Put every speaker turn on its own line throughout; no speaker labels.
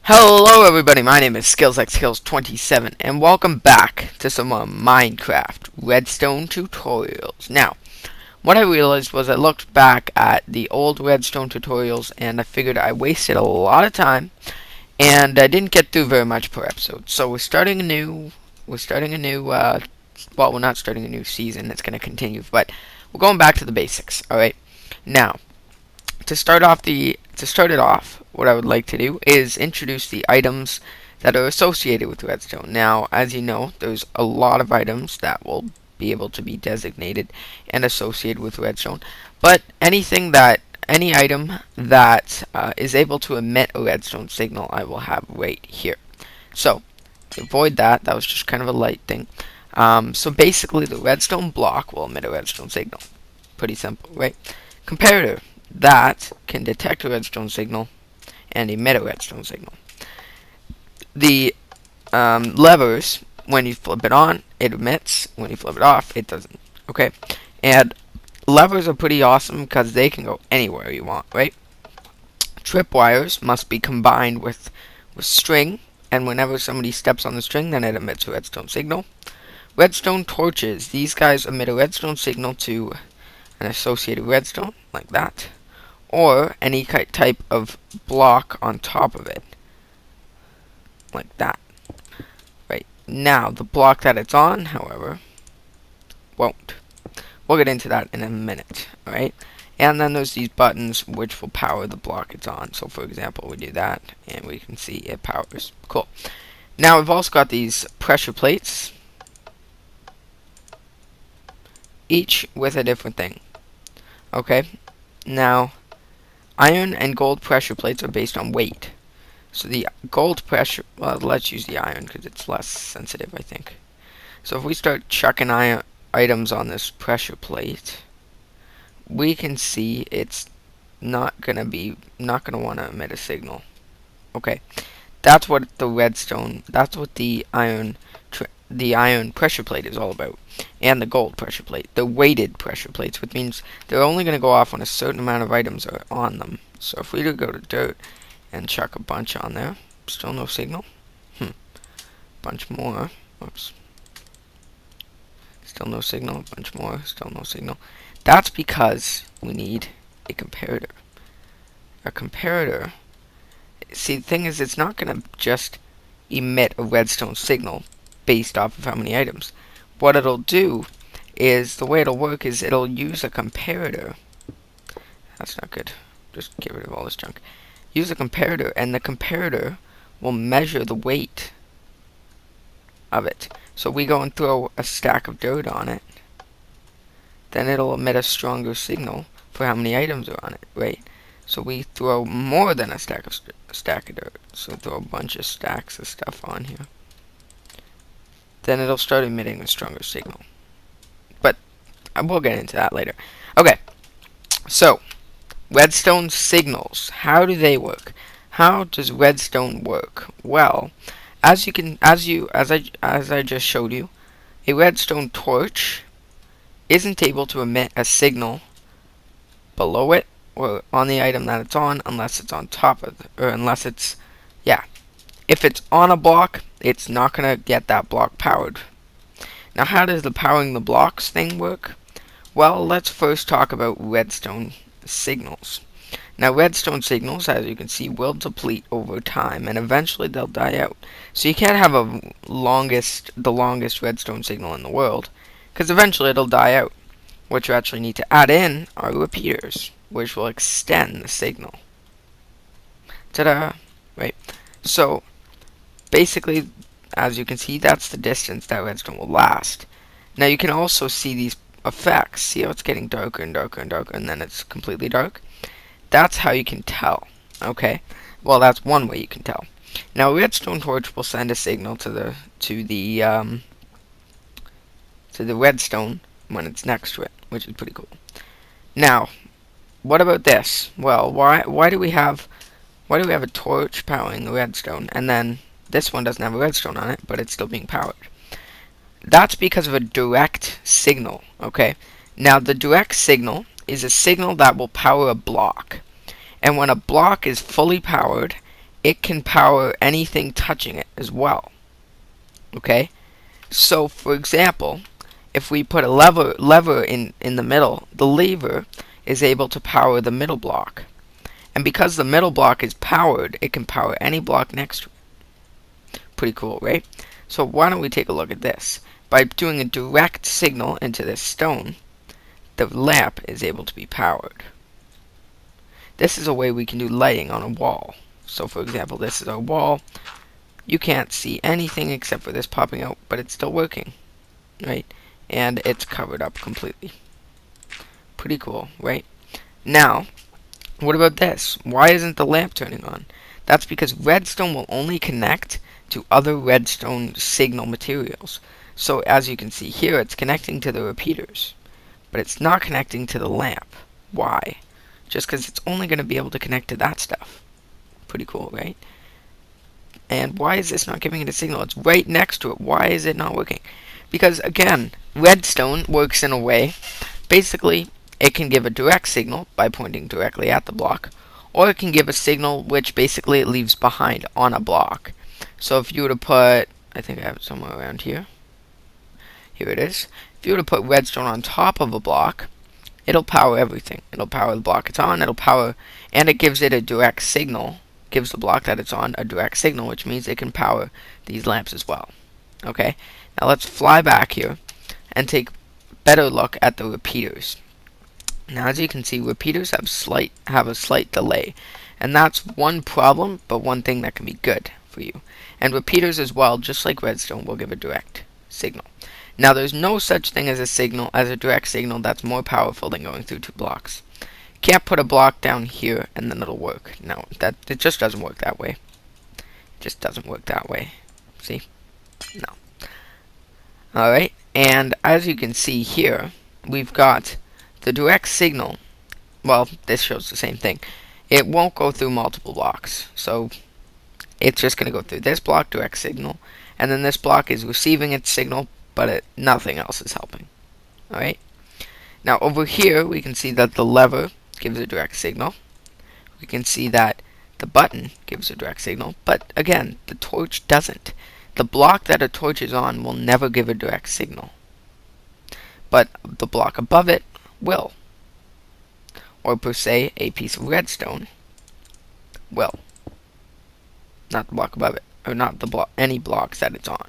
Hello everybody, my name is SkillsXKills27 and welcome back to some Minecraft Redstone tutorials. Now, what I realized was I looked back at the old Redstone tutorials and I figured I wasted a lot of time and I didn't get through very much per episode. So we're starting a new, well, we're not starting a new season, it's going to continue, but we're going back to the basics, alright? Now, to start it off, what I would like to do is introduce the items that are associated with redstone. Now, as you know, there's a lot of items that will be able to be designated and associated with redstone, but any item that is able to emit a redstone signal, I will have right here. So, to avoid that, that was just kind of a light thing. So basically, the redstone block will emit a redstone signal. Pretty simple, right? Comparator that can detect a redstone signal and emit a redstone signal. The levers, when you flip it on, it emits. When you flip it off, it doesn't. Okay? And levers are pretty awesome because they can go anywhere you want, right? Tripwires must be combined with string, and whenever somebody steps on the string, then it emits a redstone signal. Redstone torches, these guys emit a redstone signal to an associated redstone, like that, or any type of block on top of it, like that. Right, now the block that it's on, however, won't. We'll get into that in a minute, alright? And then there's these buttons which will power the block it's on. So for example, we do that and we can see it powers. Cool. Now we've also got these pressure plates, each with a different thing. Okay, now iron and gold pressure plates are based on weight. So the gold pressure, well, let's use the iron because it's less sensitive, I think. So if we start chucking items on this pressure plate, we can see it's not gonna want to emit a signal. Okay, that's what that's what the iron pressure plate is all about, and the gold pressure plate, the weighted pressure plates, which means they're only going to go off when a certain amount of items are on them. So if we do go to dirt and chuck a bunch on there, still no signal. Bunch more. Oops. Still no signal. A bunch more. Still no signal. That's because we need a comparator. A comparator. See, the thing is, it's not going to just emit a redstone signal based off of how many items. What it'll do is, the way it'll work is it'll use a comparator. That's not good. Just get rid of all this junk. Use a comparator, and the comparator will measure the weight of it. So we go and throw a stack of dirt on it, then it'll emit a stronger signal for how many items are on it, right? So we throw more than a stack of dirt. So throw a bunch of stacks of stuff on here. Then it'll start emitting a stronger signal. But we'll get into that later. Okay, so redstone signals. How do they work? How does redstone work? Well, as I just showed you, a redstone torch isn't able to emit a signal below it or on the item that it's on unless it's on top of it, or unless it's, yeah, if it's on a block, it's not going to get that block powered. Now, how does the powering the blocks thing work? Well, let's first talk about redstone signals. Now, redstone signals, as you can see, will deplete over time, and eventually they'll die out. So you can't have the longest redstone signal in the world, because eventually it'll die out. What you actually need to add in are repeaters, which will extend the signal. Ta-da! Right. So, basically, as you can see, that's the distance that redstone will last. Now you can also see these effects. See how it's getting darker and darker and darker, and then it's completely dark? That's how you can tell. Okay? Well, that's one way you can tell. Now, a redstone torch will send a signal to the redstone when it's next to it, which is pretty cool. Now, what about this? Well, why do we have a torch powering the redstone, and then this one doesn't have a redstone on it, but it's still being powered? That's because of a direct signal, okay? Now, the direct signal is a signal that will power a block. And when a block is fully powered, it can power anything touching it as well. Okay? So, for example, if we put a lever in the middle, the lever is able to power the middle block. And because the middle block is powered, it can power any block next to it. Pretty cool, right? So why don't we take a look at this? By doing a direct signal into this stone, the lamp is able to be powered. This is a way we can do lighting on a wall. So for example, this is our wall. You can't see anything except for this popping out, but it's still working, right? And it's covered up completely. Pretty cool, right? Now, what about this? Why isn't the lamp turning on? That's because redstone will only connect to other redstone signal materials. So as you can see here, it's connecting to the repeaters, but it's not connecting to the lamp. Why? Just because it's only going to be able to connect to that stuff. Pretty cool, right? And why is this not giving it a signal? It's right next to it. Why is it not working? Because again, redstone works in a way, basically it can give a direct signal by pointing directly at the block, or it can give a signal which basically it leaves behind on a block. So if you were to put, I think I have it somewhere around here. Here it is. If you were to put redstone on top of a block, it'll power everything. It'll power the block it's on, it'll power, and it gives it a direct signal. Gives the block that it's on a direct signal, which means it can power these lamps as well. Okay, now let's fly back here and take a better look at the repeaters. Now as you can see, repeaters have a slight delay, and that's one problem, but one thing that can be good for you. And repeaters as well, just like redstone, will give a direct signal. Now there's no such thing as a direct signal that's more powerful than going through two blocks. Can't put a block down here and then it'll work. No, it just doesn't work that way. It just doesn't work that way. See? No. Alright, and as you can see here, we've got the direct signal. Well, this shows the same thing. It won't go through multiple blocks. So it's just going to go through this block, direct signal, and then this block is receiving its signal, but nothing else is helping. Alright? Now over here, we can see that the lever gives a direct signal. We can see that the button gives a direct signal, but again, the torch doesn't. The block that a torch is on will never give a direct signal, but the block above it will. Or per se, a piece of redstone will. Not the block above it, or not the any blocks that it's on.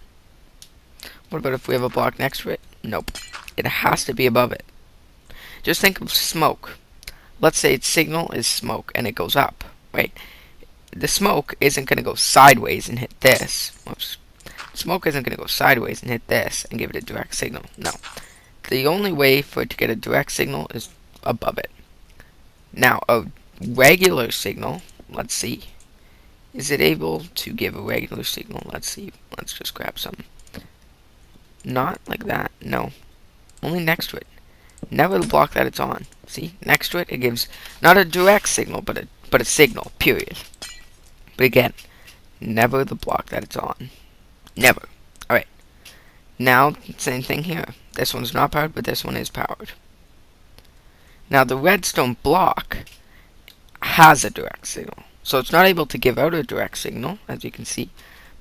What about if we have a block next to it? Nope. It has to be above it. Just think of smoke. Let's say its signal is smoke and it goes up, right? The smoke isn't going to go sideways and hit this. Whoops. Smoke isn't going to go sideways and hit this and give it a direct signal. No. The only way for it to get a direct signal is above it. Now, a regular signal, let's see. Is it able to give a regular signal? Let's see. Let's just grab some. Not like that. No. Only next to it. Never the block that it's on. See, next to it, it gives not a direct signal, but a signal. Period. But again, never the block that it's on. Never. All right. Now, same thing here. This one's not powered, but this one is powered. Now, the redstone block has a direct signal, so it's not able to give out a direct signal, as you can see,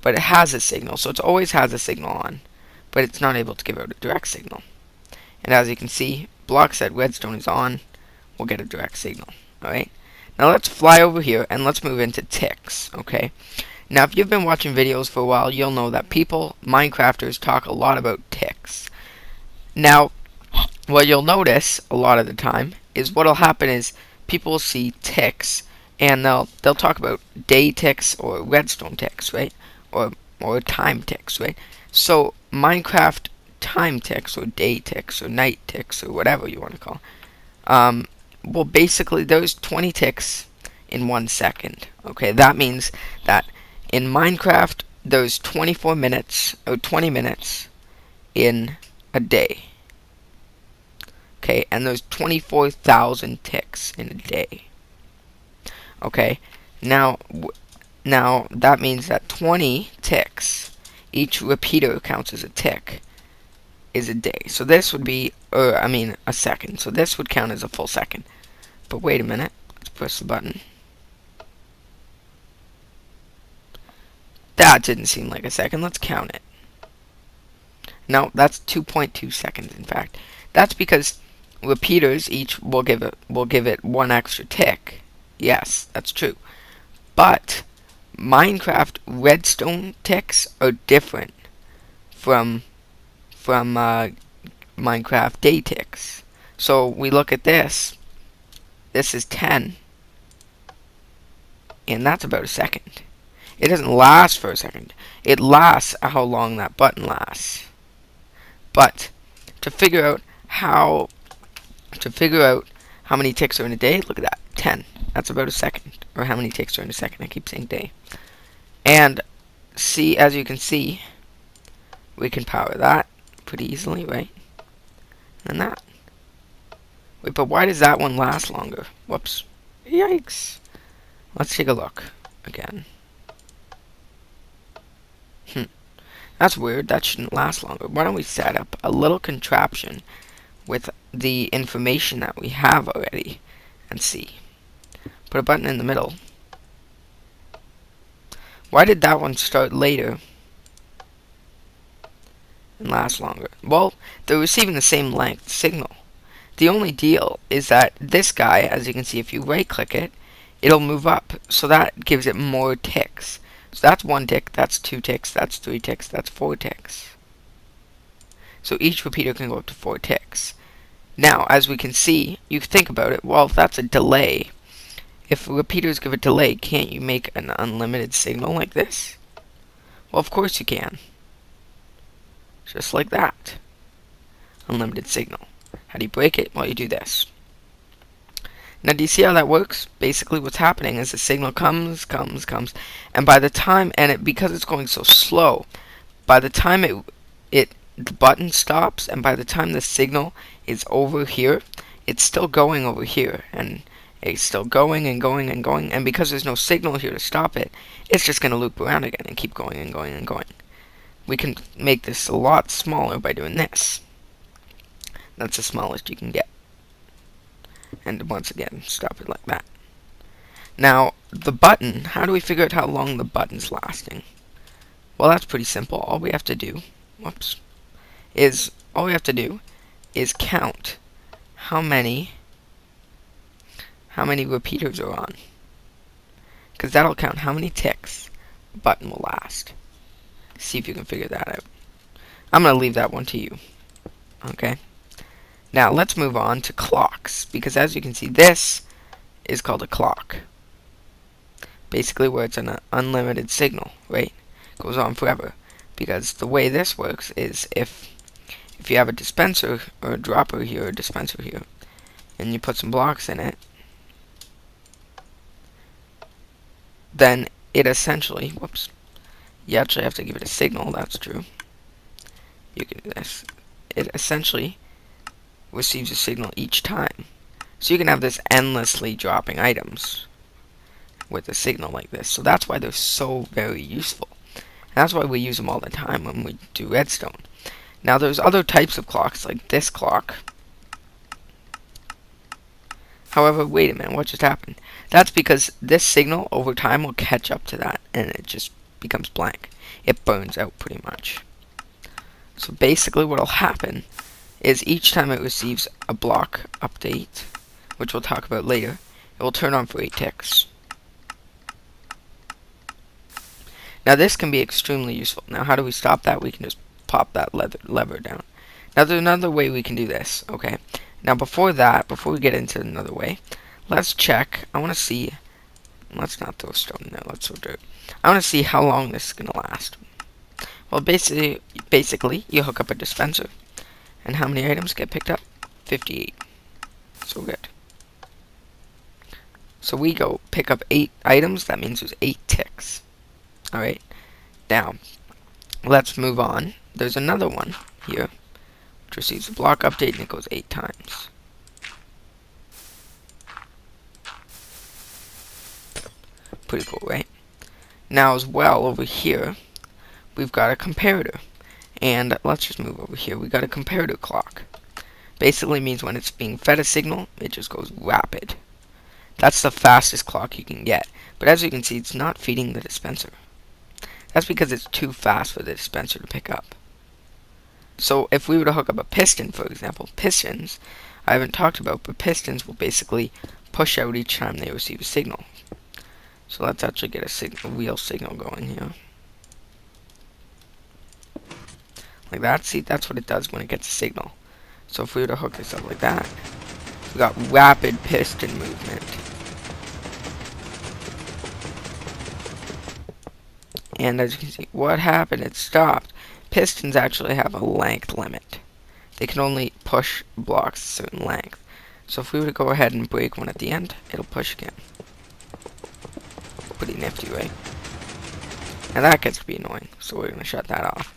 but it has a signal, so it always has a signal on, but it's not able to give out a direct signal. And as you can see, blocks that redstone is on will get a direct signal. Alright? Now let's fly over here and let's move into ticks. Okay? Now if you've been watching videos for a while, you'll know that Minecrafters, talk a lot about ticks. Now, what you'll notice a lot of the time is what'll happen is people will see ticks and they'll talk about day ticks or redstone ticks, right? Or time ticks, right? So Minecraft time ticks or day ticks or night ticks or whatever you want to call well, basically there's 20 ticks in 1 second. Okay, that means that in Minecraft there's 24 minutes or 20 minutes in a day. Okay, and there's 24,000 ticks in a day. Okay, now that means that 20 ticks, each repeater counts as a tick, is a day. So this would be, a second. So this would count as a full second. But wait a minute. Let's press the button. That didn't seem like a second. Let's count it. No, that's 2.2 seconds, in fact. That's because repeaters each will give it one extra tick. Yes, that's true. But Minecraft redstone ticks are different from Minecraft day ticks. So we look at this. This is 10, and that's about a second. It doesn't last for a second. It lasts how long that button lasts. But to figure out how many ticks are in a day, look at that. 10. That's about a second. Or how many ticks are in a second. I keep saying day. And see, as you can see, we can power that pretty easily, right? And that. Wait, but why does that one last longer? Whoops. Yikes. Let's take a look again. That's weird. That shouldn't last longer. Why don't we set up a little contraption with the information that we have already and see. Put a button in the middle. Why did that one start later and last longer? Well, they're receiving the same length signal. The only deal is that this guy, as you can see, if you right click it, it'll move up. So that gives it more ticks. So that's 1 tick, that's 2 ticks, that's 3 ticks, that's 4 ticks. So each repeater can go up to 4 ticks. Now, as we can see, you can think about it, well, if that's a delay, if repeaters give a delay, can't you make an unlimited signal like this? Well, of course you can. Just like that. Unlimited signal. How do you break it? Well, you do this. Now, do you see how that works? Basically, what's happening is the signal comes, and by the time, because it's going so slow, by the time the button stops, and by the time the signal is over here, it's still going over here, and it's still going and going and going, and because there's no signal here to stop it, it's just going to loop around again and keep going and going and going. We can make this a lot smaller by doing this. That's the smallest you can get. And once again, stop it like that. Now, the button, how do we figure out how long the button's lasting? Well, that's pretty simple. All we have to do, is count how many repeaters are on. Because that'll count how many ticks the button will last. See if you can figure that out. I'm going to leave that one to you. Okay? Now, let's move on to clocks, because as you can see, this is called a clock. Basically, where it's an unlimited signal, right? It goes on forever. Because the way this works is if you have a dispenser, or a dropper here, or a dispenser here, and you put some blocks in it, then it essentially, you actually have to give it a signal, that's true. You can do this. It essentially receives a signal each time. So you can have this endlessly dropping items with a signal like this. So that's why they're so very useful. And that's why we use them all the time when we do redstone. Now there's other types of clocks like this clock. However, wait a minute, what just happened? That's because this signal over time will catch up to that and it just becomes blank. It burns out pretty much. So basically what will happen is each time it receives a block update, which we'll talk about later, it will turn on for 8 ticks. Now this can be extremely useful. Now how do we stop that? We can just pop that lever down. Now there's another way we can do this, okay? Now before we get into another way, let's check. I want to see, let's not throw stone in there, let's throw dirt. I want to see how long this is going to last. Well, basically, you hook up a dispenser. And how many items get picked up? 58. So good. So we go pick up 8 items. That means there's 8 ticks. Alright. Now, let's move on. There's another one here, which receives a block update and it goes 8 times. Pretty cool, right? Now, as well, over here, we've got a comparator. And let's just move over here. We got a comparator clock. Basically means when it's being fed a signal, it just goes rapid. That's the fastest clock you can get. But as you can see, it's not feeding the dispenser. That's because it's too fast for the dispenser to pick up. So if we were to hook up a piston, for example, pistons, I haven't talked about, but pistons will basically push out each time they receive a signal. So let's actually get a real signal going here. Like that. See, that's what it does when it gets a signal. So if we were to hook this up like that, we got rapid piston movement. And as you can see, what happened? It stopped. Pistons actually have a length limit. They can only push blocks a certain length. So if we were to go ahead and break one at the end, it'll push again. Pretty nifty, right? And that gets to be annoying, so we're going to shut that off.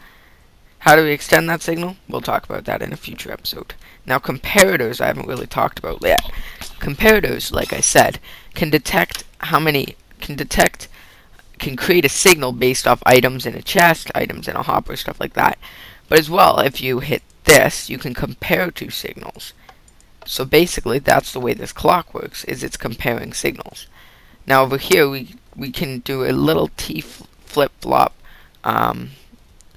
How do we extend that signal? We'll talk about that in a future episode. Now, comparators I haven't really talked about yet. Comparators, like I said, can create a signal based off items in a chest, items in a hopper, stuff like that. But as well, if you hit this, you can compare two signals. So basically, that's the way this clock works, is it's comparing signals. Now over here, we can do a little T flip-flop.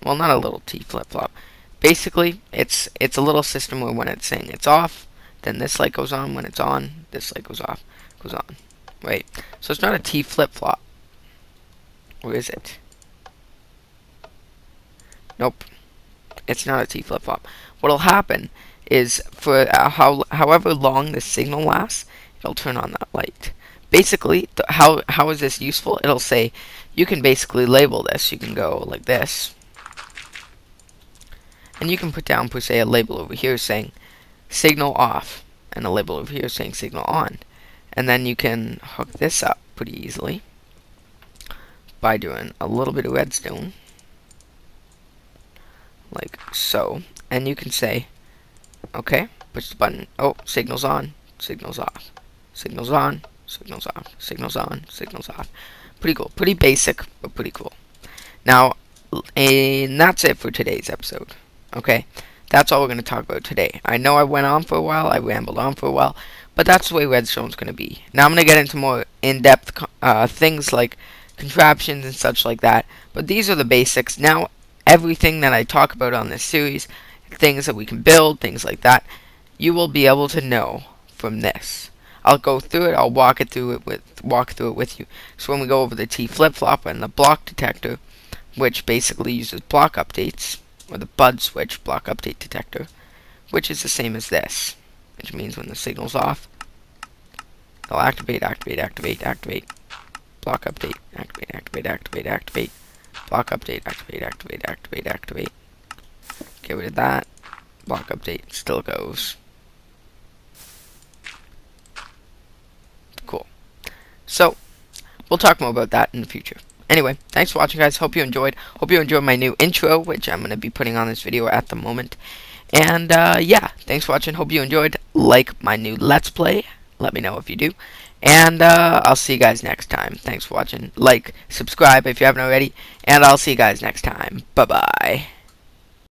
Well, not a little T flip-flop. Basically, it's a little system where when it's saying it's off, then this light goes on. When it's on, this light goes off, goes on. Right. So it's not a T flip-flop. Or is it? Nope. It's not a T flip-flop. What'll happen is for however long the signal lasts, it'll turn on that light. Basically, how is this useful? It'll say, you can basically label this. You can go like this. And you can put down, per se, a label over here saying signal off. And a label over here saying signal on. And then you can hook this up pretty easily by doing a little bit of redstone. Like so. And you can say, okay, push the button. Oh, signal's on, signal's off. Signal's on, signal's off. Signal's on, signal's off. Pretty cool. Pretty basic, but pretty cool. Now, and that's it for today's episode. Okay? That's all we're going to talk about today. I know I went on for a while, I rambled on for a while, but that's the way Redstone's going to be. Now I'm going to get into more in-depth things like contraptions and such like that, but these are the basics. Now, everything that I talk about on this series, things that we can build, things like that, you will be able to know from this. I'll go through it, I'll walk through it with you. So when we go over the T flip-flop and the block detector, which basically uses block updates, or the bud switch block update detector, which is the same as this, which means when the signal's off, it'll activate, block update, activate, block update, activate. Get rid of that, block update still goes. Cool. So, we'll talk more about that in the future. Anyway, thanks for watching, guys. Hope you enjoyed. Hope you enjoyed my new intro, which I'm going to be putting on this video at the moment. And, yeah, thanks for watching. Hope you enjoyed. Like my new Let's Play. Let me know if you do. And, I'll see you guys next time. Thanks for watching. Like, subscribe if you haven't already. And I'll see you guys next time. Bye-bye.